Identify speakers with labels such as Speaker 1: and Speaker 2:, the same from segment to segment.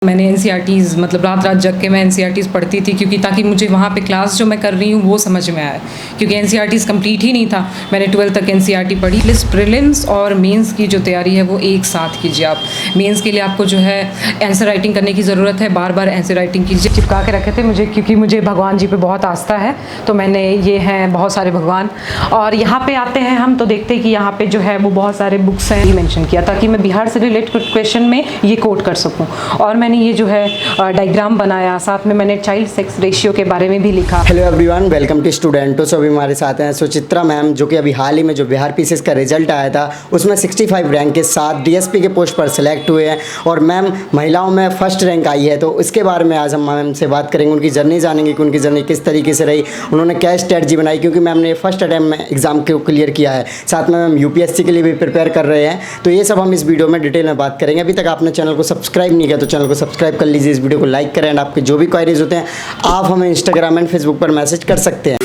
Speaker 1: मैंने एनसीईआरटीज़ मतलब रात रात जग के मैं एनसीईआरटीज़ पढ़ती थी क्योंकि ताकि मुझे वहाँ पे क्लास जो मैं कर रही हूँ वो समझ में आए, क्योंकि एनसीईआरटीज़ कंप्लीट ही नहीं था। मैंने 12th तक एनसीईआरटी पढ़ी। प्रीलिम्स और मेंस की जो तैयारी है वो एक साथ कीजिए आप। मेंस के लिए आपको जो है आंसर राइटिंग करने की ज़रूरत है, बार बार आंसर राइटिंग कीजिए। चिपका के रखे थे मुझे, क्योंकि मुझे भगवान जी पे बहुत आस्था है, तो मैंने ये हैं बहुत सारे भगवान। और यहाँ पे आते हैं हम तो देखते हैं कि यहाँ पे जो है वो बहुत सारे बुक्स हैं, ये मेंशन किया ताकि मैं बिहार से रिलेटेड क्वेश्चन में ये कोट कर सकूँ। और मैंने ये जो है डायग्राम बनाया, साथ में मैंने चाइल्ड सेक्स रेशियो के बारे में भी लिखा।
Speaker 2: हेलो एवरीवन, वेलकम टू स्टूडेंटो। सो अभी हमारे साथ हैं सुचित्रा मैम, जो कि अभी हाल ही में जो बिहार पीसीएस का रिजल्ट आया था उसमें 65 रैंक के साथ डीएसपी के पोस्ट पर सिलेक्ट हुए हैं। और मैम महिलाओं में फर्स्ट रैंक आई है, तो इसके बारे में आज हम मैम से बात करेंगे, उनकी जर्नी जानेंगे कि उनकी जर्नी किस तरीके से रही, उन्होंने क्या स्ट्रेटजी बनाई, क्योंकि मैम ने फर्स्ट अटैम्प्ट में एग्जाम को क्लियर किया है। साथ में मैम यूपीएससी के लिए भी प्रिपेयर कर रहे हैं। तो ये सब हम इस वीडियो में डिटेल में बात करेंगे। अभी तक आपने चैनल को सब्सक्राइब नहीं किया तो चैनल को सब्सक्राइब कर लीजिए, इस वीडियो को लाइक करें। एंड आपके जो भी क्वेरीज होते हैं आप हमें इंस्टाग्राम एंड फेसबुक पर मैसेज कर सकते हैं।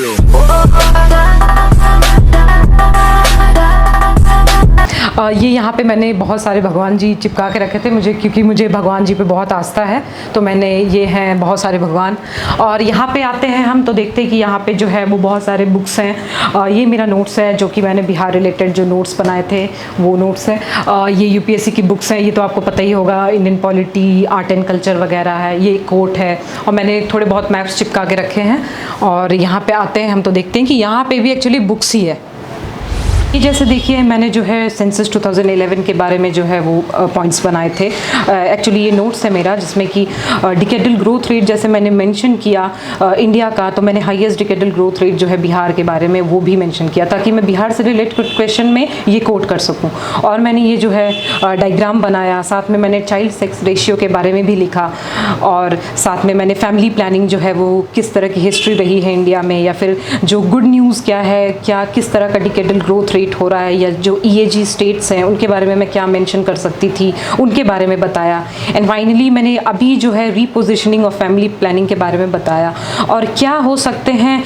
Speaker 1: ये यहाँ पे मैंने बहुत सारे भगवान जी चिपका के रखे थे मुझे, क्योंकि मुझे भगवान जी पे बहुत आस्था है, तो मैंने ये हैं बहुत सारे भगवान। और यहाँ पे आते हैं हम तो देखते हैं कि यहाँ पे जो है वो बहुत सारे बुक्स हैं। ये मेरा नोट्स है जो कि मैंने बिहार रिलेटेड जो नोट्स बनाए थे वो नोट्स है। ये यूपीएससी की बुक्स हैं, ये तो आपको पता ही होगा, Indian polity, art and culture वगैरह है। ये कोट है और मैंने थोड़े बहुत मैप्स चिपका के रखे हैं। और यहाँ पे आते हैं हम तो देखते हैं कि यहाँ पे भी एक्चुअली बुक्स ही है। ये जैसे देखिए मैंने जो है सेंसस 2011 के बारे में जो है वो पॉइंट्स बनाए थे। एक्चुअली ये नोट्स है मेरा, जिसमें कि डिकेडल ग्रोथ रेट जैसे मैंने मेंशन किया इंडिया का, तो मैंने हाईएस्ट डिकेडल ग्रोथ रेट जो है बिहार के बारे में वो भी मेंशन किया ताकि मैं बिहार से रिलेटेड क्वेश्चन में ये कोट कर सकूं। और मैंने ये जो है डायग्राम बनाया, साथ में मैंने चाइल्ड सेक्स रेशियो के बारे में भी लिखा। और साथ में मैंने फैमिली प्लानिंग जो है वो किस तरह की हिस्ट्री रही है इंडिया में, या फिर जो गुड न्यूज़ क्या है, क्या किस तरह का डिकेडल ग्रोथ रेट हो रहा है, या जो ईएजी स्टेट्स हैं उनके बारे में मैं क्या मेंशन कर सकती थी, उनके बारे में बताया। एंड फाइनली मैंने अभी जो है रीपोजिशनिंग ऑफ फैमिली प्लानिंग के बारे में बताया। और क्या हो सकते हैं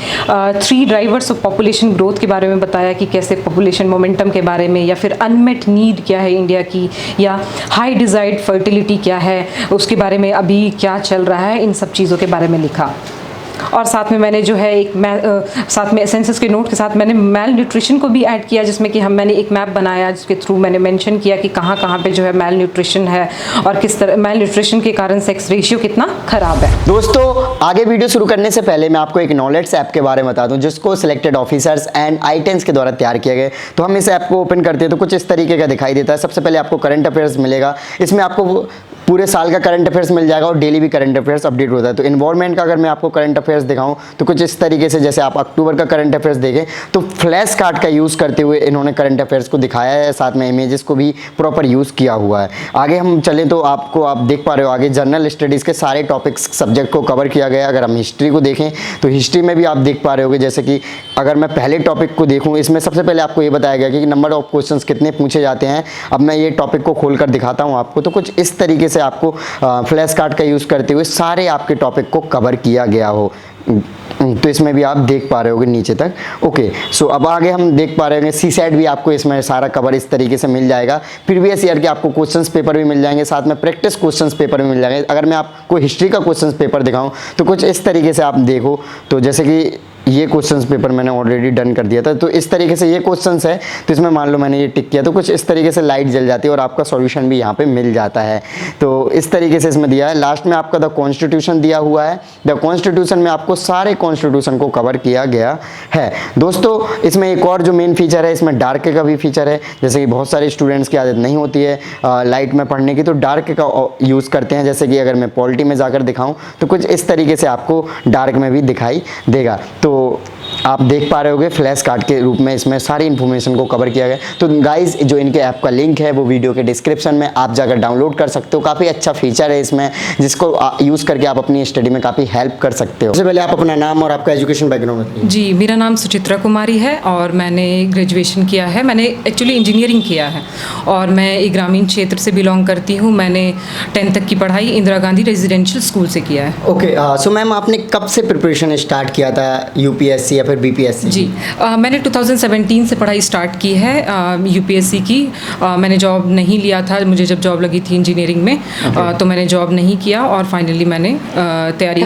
Speaker 1: 3 ड्राइवर्स ऑफ पॉपुलेशन ग्रोथ के बारे में बताया कि कैसे पॉपुलेशन मोमेंटम के बारे में, या फिर अनमेट नीड क्या है इंडिया की, या हाई डिजायर्ड फर्टिलिटी क्या है उसके बारे में अभी क्या चल रहा है, इन सब चीज़ों के बारे में लिखा। और साथ में मैंने जो है एक साथ में सेंसस के नोट के साथ मैंने मेल न्यूट्रिशन को भी ऐड किया, जिसमें कि मैंने एक मैप बनाया जिसके थ्रू मैंने मेंशन किया कि कहाँ कहाँ पे जो है मेल न्यूट्रिशन है और किस तरह मेल न्यूट्रिशन के कारण सेक्स रेशियो कितना खराब है।
Speaker 2: दोस्तों आगे वीडियो शुरू करने से पहले मैं आपको एक नॉलेज ऐप के बारे में बता दूं, जिसको सिलेक्टेड ऑफिसर्स एंड आई10 के द्वारा तैयार किया गया। तो हम इस ऐप को ओपन करते हैं तो कुछ इस तरीके का दिखाई देता है। सबसे पहले आपको करंट अफेयर्स मिलेगा, इसमें आपको पूरे साल का करंट अफेयर्स मिल जाएगा और डेली भी करंट अफेयर्स अपडेट होता है। तो इन्वायरमेंट का अगर मैं आपको करंट अफेयर्स दिखाऊं तो कुछ इस तरीके से, जैसे आप अक्टूबर का करंट अफेयर्स देखें तो फ्लैश कार्ड का यूज़ करते हुए इन्होंने करंट अफेयर्स को दिखाया है, साथ में इमेजेस को भी प्रॉपर यूज़ किया हुआ है। आगे हम चलें तो आप देख पा रहे हो आगे जनरल स्टडीज़ के सारे टॉपिक्स सब्जेक्ट को कवर किया गया। अगर हम हिस्ट्री को देखें तो हिस्ट्री में भी आप देख पा रहे होगे, जैसे कि अगर मैं पहले टॉपिक को देखूँ, इसमें सबसे पहले आपको ये बताया गया कि नंबर ऑफ क्वेश्चंस कितने पूछे जाते हैं। अब मैं ये टॉपिक को खोल कर दिखाता हूँ आपको, तो कुछ इस तरीके से आपको फ्लैश कार्ड का यूज़ करते हुए सारे आपके टॉपिक को कवर किया गया हो। तो इसमें भी आप देख पा रहे होगे नीचे तक। ओके, सो अब आगे हम देख पा रहे होंगे सीसैट भी आपको इसमें सारा कवर इस तरीके से मिल जाएगा। प्रीवियस ईयर के आपको क्वेश्चंस पेपर भी मिल जाएंगे, साथ में प्रैक्टिस क्वेश्चंस पेपर भी मिल जाएंगे। अगर मैं आपको हिस्ट्री का क्वेश्चंस पेपर दिखाऊं तो कुछ इस तरीके से आप देखो, तो जैसे कि ये क्वेश्चंस पेपर मैंने ऑलरेडी डन कर दिया था। तो इस तरीके से ये क्वेश्चंस है, तो इसमें मान लो मैंने ये टिक किया तो कुछ इस तरीके से लाइट जल जाती है और आपका सॉल्यूशन भी यहाँ पे मिल जाता है। तो इस तरीके से इसमें दिया है। लास्ट में आपका द कॉन्स्टिट्यूशन दिया हुआ है। द कॉन्स्टिट्यूशन में आपको सारे कॉन्स्टिट्यूशन को कवर किया गया है। दोस्तों इसमें एक और जो मेन फीचर है, इसमें डार्क का भी फीचर है। जैसे कि बहुत सारे स्टूडेंट्स की आदत नहीं होती है लाइट में पढ़ने की, तो डार्क का यूज़ करते हैं। जैसे कि अगर मैं पॉलिटी में जाकर दिखाऊँ तो कुछ इस तरीके से आपको डार्क में भी दिखाई देगा। तो आप देख पा रहे होगे फ्लैश कार्ड के रूप में इसमें सारी इन्फॉर्मेशन को कवर किया गया। तो गाइज जो इनके ऐप का लिंक है वो वीडियो के डिस्क्रिप्शन में आप जाकर डाउनलोड कर सकते हो। काफ़ी अच्छा फीचर है इसमें, जिसको यूज़ करके आप अपनी स्टडी में काफ़ी हेल्प कर सकते हो। सबसे पहले आप अपना नाम और आपका एजुकेशन बैकग्राउंड बताइए।
Speaker 1: जी, मेरा नाम सुचित्रा कुमारी है और मैंने ग्रेजुएशन किया है। मैंने एक्चुअली इंजीनियरिंग किया है और मैं एक ग्रामीण क्षेत्र से बिलोंग करती हूँ। मैंने 10th तक की पढ़ाई इंदिरा गांधी रेजिडेंशियल स्कूल से किया है।
Speaker 2: ओके, सो मैम आपने कब से प्रिपरेशन स्टार्ट किया था यूपीएससी या फिर बीपीएससी?
Speaker 1: जी मैंने 2017 से पढ़ाई स्टार्ट की है यूपीएससी की। मैंने जॉब नहीं लिया था, मुझे जब जॉब लगी थी इंजीनियरिंग में तो मैंने जॉब नहीं किया और फाइनली मैंने तैयारी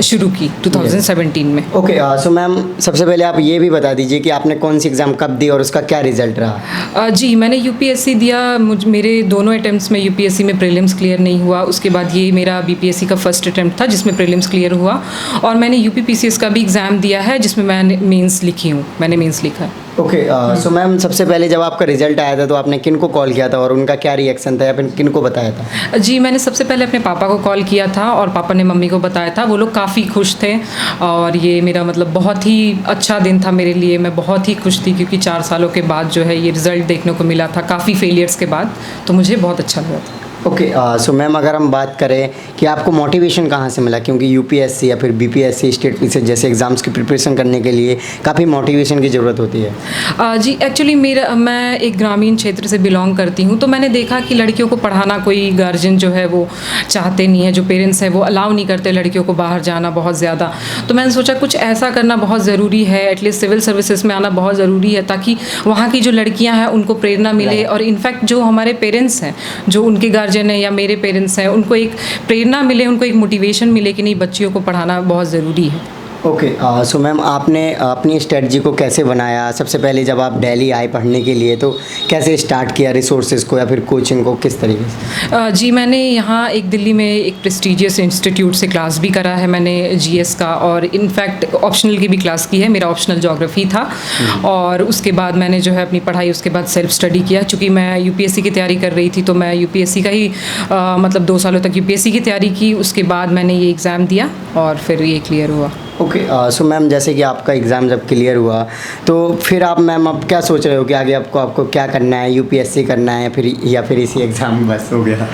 Speaker 1: शुरू की 2017 में।
Speaker 2: ओके सो मैम सबसे पहले आप ये भी बता दीजिए कि आपने कौन सी एग्ज़ाम कब दी और उसका क्या रिजल्ट रहा?
Speaker 1: जी मैंने यूपीएससी दिया, मेरे दोनों अटैम्प्ट्स में यूपीएससी में प्रीलिम्स क्लियर नहीं हुआ। उसके बाद ये मेरा बीपीएससी का फर्स्ट अटैम्प्ट था जिसमें प्रीलिम्स क्लियर हुआ और मैंने यूपीपीसीएस का भी एग्ज़ाम दिया है जिसमें मैंने मेंस लिखी हूँ, मैंने मेंस लिखा है।
Speaker 2: ओके सो मैम सबसे पहले जब आपका रिजल्ट आया था तो आपने किन को कॉल किया था और उनका क्या रिएक्शन था या फिर किन को बताया था?
Speaker 1: जी मैंने सबसे पहले अपने पापा को कॉल किया था और पापा ने मम्मी को बताया था। वो लोग काफ़ी खुश थे और ये मेरा मतलब बहुत ही अच्छा दिन था मेरे लिए। मैं बहुत ही खुश थी क्योंकि 4 सालों के बाद जो है ये रिज़ल्ट देखने को मिला था, काफ़ी फेलियर्स के बाद, तो मुझे बहुत अच्छा लगा था।
Speaker 2: ओके सो मैम अगर हम बात करें कि आपको मोटिवेशन कहाँ से मिला, क्योंकि यूपीएससी या फिर बीपीएससी स्टेट पीसीएस जैसे एग्ज़ाम्स की प्रिपरेशन करने के लिए काफ़ी मोटिवेशन की ज़रूरत होती है।
Speaker 1: जी एक्चुअली मैं एक ग्रामीण क्षेत्र से बिलोंग करती हूँ, तो मैंने देखा कि लड़कियों को पढ़ाना कोई गार्जियन जो है वो चाहते नहीं है, जो पेरेंट्स हैं वो अलाउ नहीं करते लड़कियों को बाहर जाना बहुत ज़्यादा। तो मैंने सोचा कुछ ऐसा करना बहुत ज़रूरी है, एटलीस्ट सिविल सर्विसेज में आना बहुत ज़रूरी है ताकि वहाँ की जो लड़कियाँ हैं उनको प्रेरणा मिले और इनफैक्ट जो हमारे पेरेंट्स हैं, जो उनके गार्जियन हैं या मेरे पेरेंट्स हैं, उनको एक प्रेरणा मिले, उनको एक मोटिवेशन मिले कि नहीं बच्चियों को पढ़ाना बहुत ज़रूरी है।
Speaker 2: ओके सो मैम आपने अपनी स्ट्रेटजी को कैसे बनाया? सबसे पहले जब आप दिल्ली आए पढ़ने के लिए तो कैसे स्टार्ट किया रिसोर्सेज को या फिर कोचिंग को, किस तरीके से?
Speaker 1: जी मैंने यहाँ एक दिल्ली में एक प्रेस्टीजियस इंस्टीट्यूट से क्लास भी करा है मैंने जीएस का, और इनफैक्ट ऑप्शनल की भी क्लास की है, मेरा ऑप्शनल ज्योग्राफी था। और उसके बाद मैंने जो है अपनी पढ़ाई उसके बाद सेल्फ स्टडी किया। चूँकि मैं यूपीएससी की तैयारी कर रही थी तो मैं यूपीएससी का ही मतलब 2 सालों तक यूपीएससी की तैयारी की। उसके बाद मैंने ये एग्ज़ाम दिया और फिर ये क्लियर हुआ।
Speaker 2: ओके सो मैम जैसे कि आपका एग्ज़ाम जब क्लियर हुआ तो फिर आप मैम अब क्या सोच रहे हो कि आगे आपको क्या करना है, यूपीएससी करना है या फिर इसी एग्ज़ाम में बस हो गया?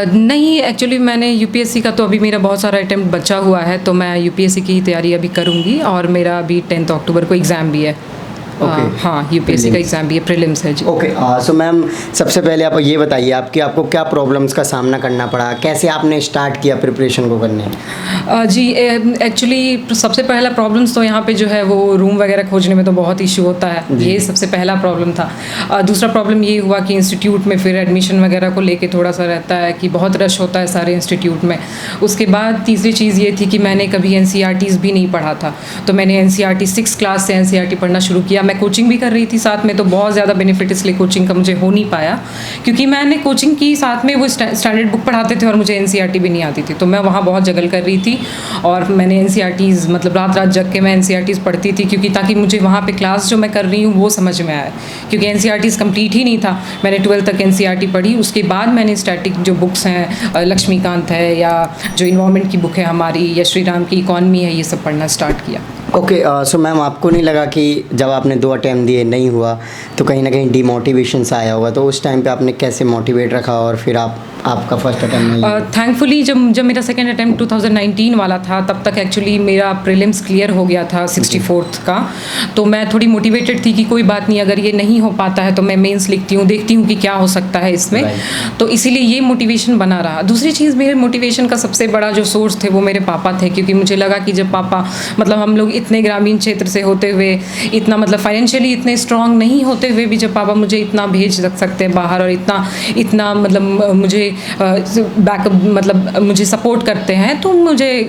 Speaker 1: नहीं एक्चुअली मैंने यूपीएससी का तो अभी मेरा बहुत सारा अटेम्प्ट बचा हुआ है, तो मैं यूपीएससी की तैयारी अभी करूँगी और मेरा अभी 10 अक्टूबर को एग्ज़ाम भी है। हाँ यूपीएससी का एग्ज़ाम भी है, प्रीलिम्स है जी।
Speaker 2: ओके सो मैम सबसे पहले आप ये बताइए आपको क्या प्रॉब्लम्स का सामना करना पड़ा, कैसे आपने स्टार्ट किया प्रिपरेशन को करने?
Speaker 1: जी एक्चुअली सबसे पहला प्रॉब्लम्स तो यहाँ पे जो है वो रूम वगैरह खोजने में तो बहुत इशू होता है, ये सबसे पहला प्रॉब्लम था। दूसरा प्रॉब्लम ये हुआ कि इंस्टीट्यूट में फिर एडमिशन वगैरह को लेके थोड़ा सा रहता है कि बहुत रश होता है सारे इंस्टीट्यूट में। उसके बाद तीसरी चीज़ ये थी कि मैंने कभी एनसीईआरटीज़ भी नहीं पढ़ा था, तो मैंने एनसीईआरटी 6 क्लास से एनसीईआरटी पढ़ना शुरू किया। मैं कोचिंग भी कर रही थी साथ में, तो बहुत ज़्यादा बेनिफिट इसलिए कोचिंग का मुझे हो नहीं पाया क्योंकि मैंने कोचिंग की साथ में वो स्टैंडर्ड बुक पढ़ाते थे और मुझे एनसीईआरटी भी नहीं आती थी, तो मैं वहाँ बहुत जगल कर रही थी। और मैंने एनसीईआरटीज़ मतलब रात जग के मैं एनसीईआरटीज़ पढ़ती थी क्योंकि ताकि मुझे वहाँ पे क्लास जो मैं कर रही हूँ वो समझ में आए, क्योंकि एनसीईआरटीज़ कंप्लीट ही नहीं था। मैंने 12th तक एनसीईआरटी पढ़ी, उसके बाद मैंने स्टैटिक जो बुक्स हैं लक्ष्मीकांत है या जो इन्वायरमेंट की बुक है हमारी या श्री राम की इकॉनमी है, ये सब पढ़ना स्टार्ट किया।
Speaker 2: ओके सो मैम आपको नहीं लगा कि जब आपने 2 अटैम्प्ट दिए नहीं हुआ तो कहीं ना कहीं डिमोटिवेशन सा आया होगा, तो उस टाइम पे आपने कैसे मोटिवेट रखा और फिर आपका फर्स्ट अटैम्प्ट नहीं हुआ?
Speaker 1: थैंकफुली जब मेरा सेकंड अटैम्प्ट 2019 वाला था तब तक एक्चुअली मेरा प्रीलिम्स क्लियर हो गया था 64th का, तो मैं थोड़ी मोटिवेटेड थी कि कोई बात नहीं, अगर ये नहीं हो पाता है तो मैं मेंस लिखती हूँ, देखती हूँ कि क्या हो सकता है इसमें। तो इसीलिए ये मोटिवेशन बना रहा। दूसरी चीज़ मेरे मोटिवेशन का सबसे बड़ा जो सोर्स थे वो मेरे पापा थे, क्योंकि मुझे लगा कि जब पापा मतलब हम लोग इतने ग्रामीण क्षेत्र से होते हुए इतना मतलब फाइनेंशियली इतने स्ट्रांग नहीं होते हुए भी जब पापा मुझे इतना भेज सकते हैं बाहर और इतना मतलब मुझे बैकअप मतलब मुझे सपोर्ट करते हैं, तो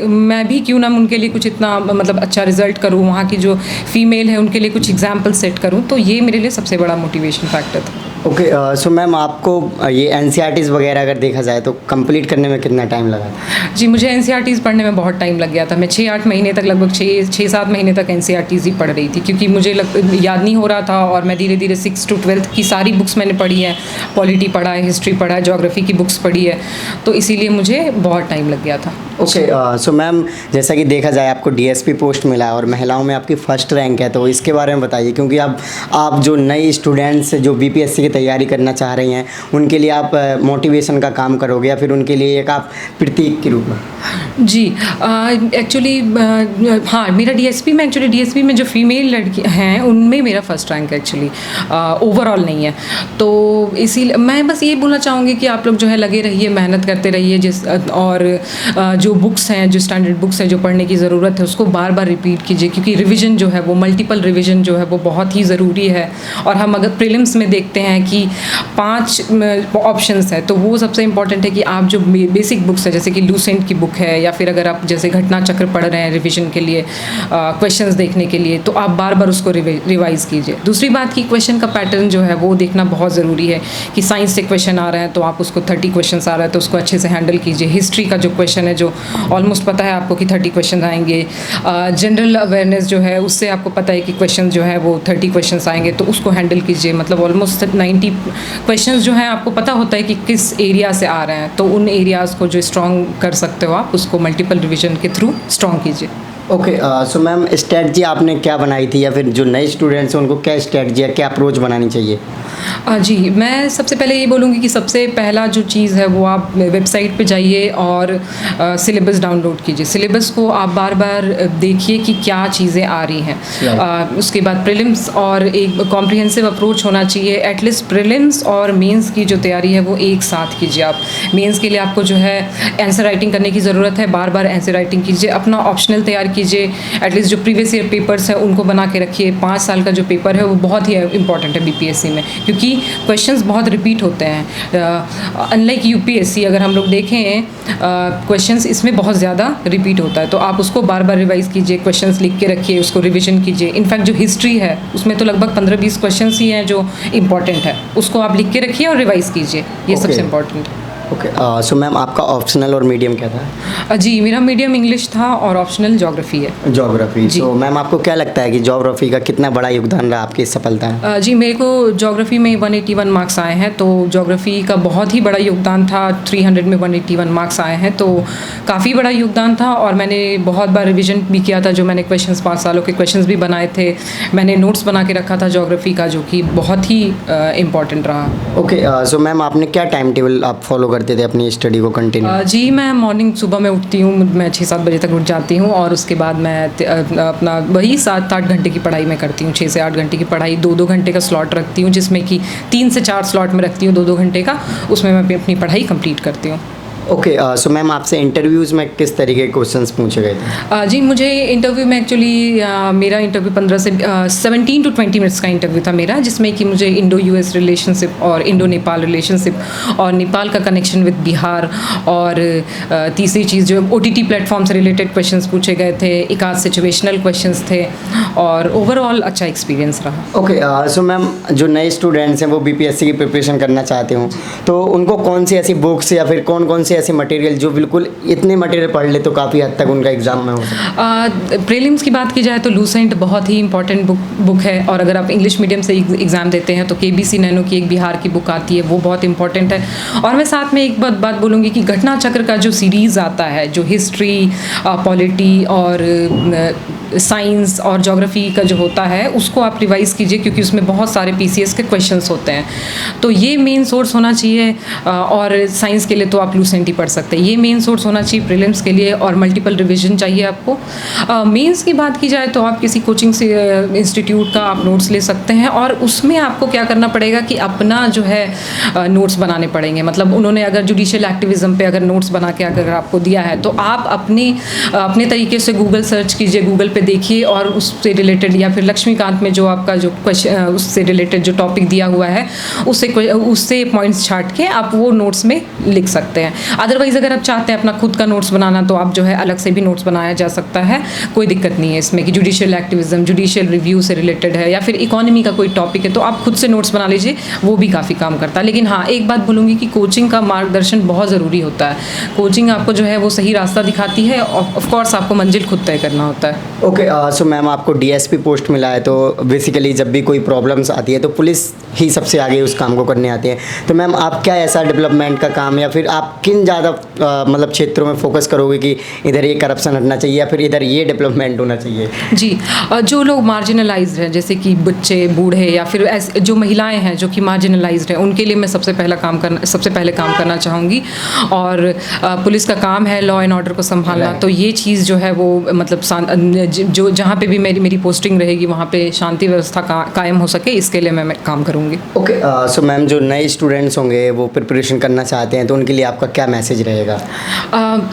Speaker 1: मैं भी क्यों ना उनके लिए कुछ इतना मतलब अच्छा रिजल्ट करूँ, वहाँ की जो फीमेल है उनके लिए कुछ एग्जाम्पल सेट करूँ, तो ये मेरे लिए सबसे बड़ा मोटिवेशन फैक्टर था।
Speaker 2: ओके सो मैम आपको ये एनसीईआरटीज़ वगैरह अगर देखा जाए तो कंप्लीट करने में कितना टाइम लगा था?
Speaker 1: जी मुझे एनसीईआरटीज़ पढ़ने में बहुत टाइम लग गया था। मैं 6-8 महीने तक लगभग 6-7 महीने तक एनसीईआरटीज़ ही पढ़ रही थी क्योंकि मुझे याद नहीं हो रहा था, और मैं धीरे धीरे 6 to 12th की सारी बुक्स मैंने पढ़ी है, पॉलिटी पढ़ा है, हिस्ट्री पढ़ा है, ज्योग्राफी की बुक्स पढ़ी है, तो इसीलिए मुझे बहुत टाइम लग गया था।
Speaker 2: ओके सो मैम जैसा कि देखा जाए आपको डीएसपी पोस्ट मिला है और महिलाओं में आपकी फर्स्ट रैंक है, तो इसके बारे में बताइए, क्योंकि आप जो नई स्टूडेंट्स जो बीपीएससी की तैयारी करना चाह रही हैं उनके लिए आप मोटिवेशन का काम करोगे या फिर उनके लिए एक आप प्रतीक के रूप में?
Speaker 1: जी एक्चुअली हाँ मेरा डीएसपी में जो फीमेल लड़की हैं उनमें मेरा फर्स्ट रैंक एक्चुअली ओवरऑल नहीं है, तो इसीलिए मैं बस ये बोलना चाहूँगी कि आप लोग जो है लगे रहिए, मेहनत करते रहिए। और जो बुक्स हैं, जो स्टैंडर्ड बुक्स हैं, जो पढ़ने की ज़रूरत है, उसको बार बार रिपीट कीजिए, क्योंकि रिवीजन जो है वो मल्टीपल रिवीजन जो है वो बहुत ही ज़रूरी है। और हम अगर प्रीलिम्स में देखते हैं कि 5 ऑप्शंस है, तो वो सबसे इम्पॉर्टेंट है कि आप जो बेसिक बुक्स है, जैसे कि लूसेंट की बुक है, या फिर अगर आप जैसे घटना चक्र पढ़ रहे हैं रिवीजन के लिए, क्वेश्चंस देखने के लिए, तो आप बार बार उसको रिवाइज़ कीजिए। दूसरी बात कि क्वेश्चन का पैटर्न जो है वो देखना बहुत ज़रूरी है, कि साइंस से क्वेश्चन आ रहे हैं तो आप उसको 30 क्वेश्चन आ रहा है तो उसको अच्छे से हैंडल कीजिए। हिस्ट्री का जो क्वेश्चन है, जो ऑलमोस्ट पता है आपको कि 30 क्वेश्चन आएंगे। जनरल अवेयरनेस जो है, उससे आपको पता है कि क्वेश्चन जो है वो 30 क्वेश्चन आएंगे, तो उसको हैंडल कीजिए। मतलब ऑलमोस्ट 90 क्वेश्चन जो है आपको पता होता है कि किस एरिया से आ रहे हैं, तो उन एरियाज़ को जो स्ट्रॉन्ग कर सकते हो आप, उसको मल्टीपल रिविजन के थ्रू स्ट्रॉन्ग कीजिए।
Speaker 2: ओके, सो मैम स्ट्रेटजी आपने क्या बनाई थी, या फिर जो नए स्टूडेंट्स हैं उनको क्या स्ट्रेटजी या क्या अप्रोच बनानी चाहिए?
Speaker 1: जी, मैं सबसे पहले ये बोलूँगी कि सबसे पहला जो चीज़ है वो आप वेबसाइट पे जाइए और सिलेबस डाउनलोड कीजिए। सिलेबस को आप बार बार देखिए कि क्या चीज़ें आ रही हैं। उसके बाद प्रीलिम्स और एक कॉम्प्रिहेंसिव अप्रोच होना चाहिए। एटलीस्ट प्रीलिम्स और मेंस की जो तैयारी है वो एक साथ कीजिए आप। मेंस के लिए आपको जो है आंसर राइटिंग करने की ज़रूरत है, बार बार आंसर राइटिंग कीजिए। अपना ऑप्शनल तैयार कीजिए, एटलीस्ट जो प्रीवियस ईयर पेपर्स हैं उनको बना के रखिए। 5 साल का जो पेपर है वो बहुत ही इंपॉर्टेंट है बीपीएससी में, क्योंकि क्वेश्चंस बहुत रिपीट होते हैं। अनलाइक यूपीएससी अगर हम लोग देखें, क्वेश्चंस इसमें बहुत ज़्यादा रिपीट होता है, तो आप उसको बार बार रिवाइज़ कीजिए, क्वेश्चंस लिख के रखिए, उसको रिवीजन कीजिए। इनफैक्ट जो हिस्ट्री है उसमें तो लगभग 15-20 क्वेश्चंस ही हैं जो इंपॉर्टेंट है, उसको आप लिख के रखिए और रिवाइज़ कीजिए, ये सबसे इंपॉर्टेंट है।
Speaker 2: ओके, सो मैम आपका ऑप्शनल और मीडियम क्या था?
Speaker 1: जी, मेरा मीडियम इंग्लिश था और ऑप्शनल ज्योग्राफी है।
Speaker 2: ज्योग्राफी। तो मैम आपको क्या लगता है कि ज्योग्राफी का कितना बड़ा योगदान रहा आपकी सफलता में?
Speaker 1: जी, मेरे को ज्योग्राफी में 181 मार्क्स आए हैं, तो ज्योग्राफी का बहुत ही बड़ा योगदान था। 300 में 181 मार्क्स आए हैं, तो काफ़ी बड़ा योगदान था। और मैंने बहुत बार रिवीजन भी किया था, जो मैंने क्वेश्चंस 5 सालों के क्वेश्चंस भी बनाए थे। मैंने नोट्स बना के रखा था ज्योग्राफी का, जो कि बहुत ही इम्पॉर्टेंट रहा।
Speaker 2: ओके, सो मैम आपने क्या टाइम टेबल आप फॉलो करते थे अपनी स्टडी को कंटिन्यू?
Speaker 1: जी, मैं मॉर्निंग सुबह में उठती हूँ, मैं 6-7 बजे तक उठ जाती हूँ, और उसके बाद मैं अपना वही 7-8 घंटे की पढ़ाई मैं करती हूँ। 6 से 8 घंटे की पढ़ाई, 2-2 घंटे का स्लॉट रखती हूँ, जिसमें कि 3 से 4 स्लॉट में रखती हूँ 2-2 घंटे का, उसमें मैं अपनी पढ़ाई कंप्लीट करती हूँ।
Speaker 2: ओके, सो मैम आपसे इंटरव्यूज़ में किस तरीके के क्वेश्चंस पूछे गए थे?
Speaker 1: जी, मुझे इंटरव्यू में एक्चुअली मेरा इंटरव्यू 15 से 17 to 20 मिनट्स का इंटरव्यू था मेरा, जिसमें कि मुझे इंडो यूएस रिलेशनशिप और इंडो नेपाल रिलेशनशिप और नेपाल का कनेक्शन विद बिहार, और तीसरी चीज़ जो OTT प्लेटफॉर्म से रिलेटेड क्वेश्चंस पूछे गए थे, एक आध सिचुएशनल क्वेश्चंस थे, और ओवरऑल अच्छा एक्सपीरियंस रहा।
Speaker 2: ओके, सो मैम जो नए स्टूडेंट्स हैं वो बीपीएससी की प्रिपरेशन करना चाहते हो, तो उनको कौन सी ऐसी बुक्स या फिर कौन सी ऐसी मटेरियल जो बिल्कुल इतने मटेरियल पढ़ ले तो काफ़ी हद तक उनका एग्जाम में हो?
Speaker 1: प्रीलिम्स की बात की जाए तो लूसेंट बहुत ही इंपॉर्टेंट बुक है, और अगर आप इंग्लिश मीडियम से एग्ज़ाम देते हैं तो KBC नैनो की एक बिहार की बुक आती है, वो बहुत इंपॉर्टेंट है। और मैं साथ में एक बात बोलूँगी कि घटना चक्र का जो सीरीज़ आता है, जो हिस्ट्री, पॉलिटी और साइंस और ज्योग्राफी का जो होता है, उसको आप रिवाइज़ कीजिए, क्योंकि उसमें बहुत सारे PCS के क्वेश्चंस होते हैं। तो ये मेन सोर्स होना चाहिए। और साइंस के लिए तो आप लूसेंट ही पढ़ सकते हैं, ये मेन सोर्स होना चाहिए प्रीलिम्स के लिए, और मल्टीपल रिवीजन चाहिए आपको। मेंस की बात की जाए तो आप किसी कोचिंग से इंस्टीट्यूट का आप नोट्स ले सकते हैं, और उसमें आपको क्या करना पड़ेगा कि अपना जो है नोट्स बनाने पड़ेंगे। मतलब उन्होंने अगर जुडिशियल एक्टिविज़म पे अगर नोट्स बना के अगर आपको दिया है, तो आप अपने तरीके से गूगल सर्च कीजिए, गूगल पे देखिए, और उससे रिलेटेड, या फिर लक्ष्मीकांत में जो आपका जो क्वेश्चन उससे रिलेटेड जो टॉपिक दिया हुआ है, उससे पॉइंट्स छाट के आप वो नोट्स में लिख सकते हैं। अदरवाइज़ अगर आप चाहते हैं अपना खुद का नोट्स बनाना, तो आप जो है अलग से भी नोट्स बनाया जा सकता है, कोई दिक्कत नहीं है इसमें कि जुडिशियल एक्टिविज़म, जुडिशियल रिव्यू से रिलेटेड है, या फिर इकोनॉमी का कोई टॉपिक है, तो आप खुद से नोट्स बना लीजिए, वो भी काफ़ी काम करता है। लेकिन हाँ, एक बात बोलूँगी कि कोचिंग का मार्गदर्शन बहुत ज़रूरी होता है। कोचिंग आपको जो है वो सही रास्ता दिखाती है, ऑफकोर्स आपको मंजिल खुद तय करना होता है।
Speaker 2: ओके, सो मैम आपको DSP पोस्ट मिला है, तो बेसिकली जब भी कोई प्रॉब्लम्स आती है तो पुलिस ही सबसे आगे उस काम को करने आती है। तो मैम आप क्या ऐसा डेवलपमेंट का काम, या फिर आप किन किन ज़्यादा मतलब क्षेत्रों में फोकस करोगे कि इधर ये करप्शन हटना चाहिए या फिर इधर ये डेवलपमेंट होना चाहिए?
Speaker 1: जी, जो लोग मार्जिनलाइज्ड हैं, जैसे कि बच्चे, बूढ़े या फिर ऐसे जो महिलाएं हैं जो कि मार्जिनलाइज्ड हैं, उनके लिए मैं सबसे पहले काम करना चाहूँगी। और पुलिस का काम है लॉ एंड ऑर्डर को संभालना, तो ये चीज़ जो है वो मतलब जो जहाँ पे भी मेरी पोस्टिंग रहेगी वहाँ पे शांति व्यवस्था कायम हो सके, इसके लिए मैं काम करूँगी।
Speaker 2: ओके, सो मैम, जो नए स्टूडेंट्स होंगे वो प्रिपरेशन करना चाहते हैं तो उनके लिए आपका क्या मैसेज रहेगा?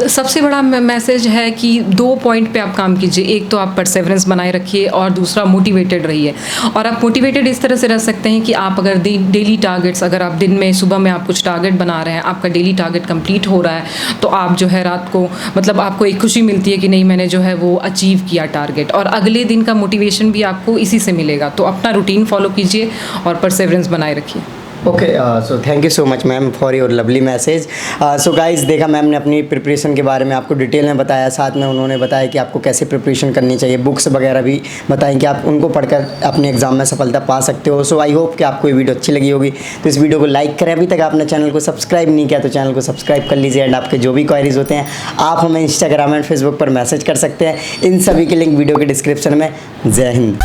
Speaker 1: सबसे बड़ा मैसेज है कि 2 पॉइंट पे आप काम कीजिए। एक तो आप परसेवरेंस बनाए रखिए और दूसरा मोटिवेटेड रहिए। और आप मोटिवेटेड इस तरह से रह सकते हैं कि आप अगर डेली टारगेट्स, अगर आप दिन में सुबह में आप कुछ टारगेट बना रहे हैं, आपका डेली टारगेट कंप्लीट हो रहा है, तो आप जो है रात को मतलब आपको एक खुशी मिलती है कि नहीं, मैंने जो है वो अचीव किया टारगेट, और अगले दिन का मोटिवेशन भी आपको इसी से मिलेगा। तो अपना रूटीन फॉलो कीजिए और परसेवरेंस बनाए रखिए।
Speaker 2: Okay, so thank you so much ma'am for your lovely message. So guys, देखा मैम ने अपनी प्रिपरेशन के बारे में आपको डिटेल में बताया, साथ में उन्होंने बताया कि आपको कैसे प्रिपरेशन करनी चाहिए, बुक्स वगैरह भी बताएं कि आप उनको पढ़कर अपने एग्जाम में सफलता पा सकते हो। सो आई होप कि आपको ये वीडियो अच्छी लगी होगी, तो इस वीडियो को लाइक करें। अभी तक आपने चैनल को सब्सक्राइब नहीं किया तो चैनल को सब्सक्राइब कर लीजिए। एंड आपके जो भी क्वायरीज होते हैं आप हमें इंस्टाग्राम एंड फेसबुक पर मैसेज कर सकते हैं। इन सभी के लिंक वीडियो के डिस्क्रिप्शन में। जय हिंद।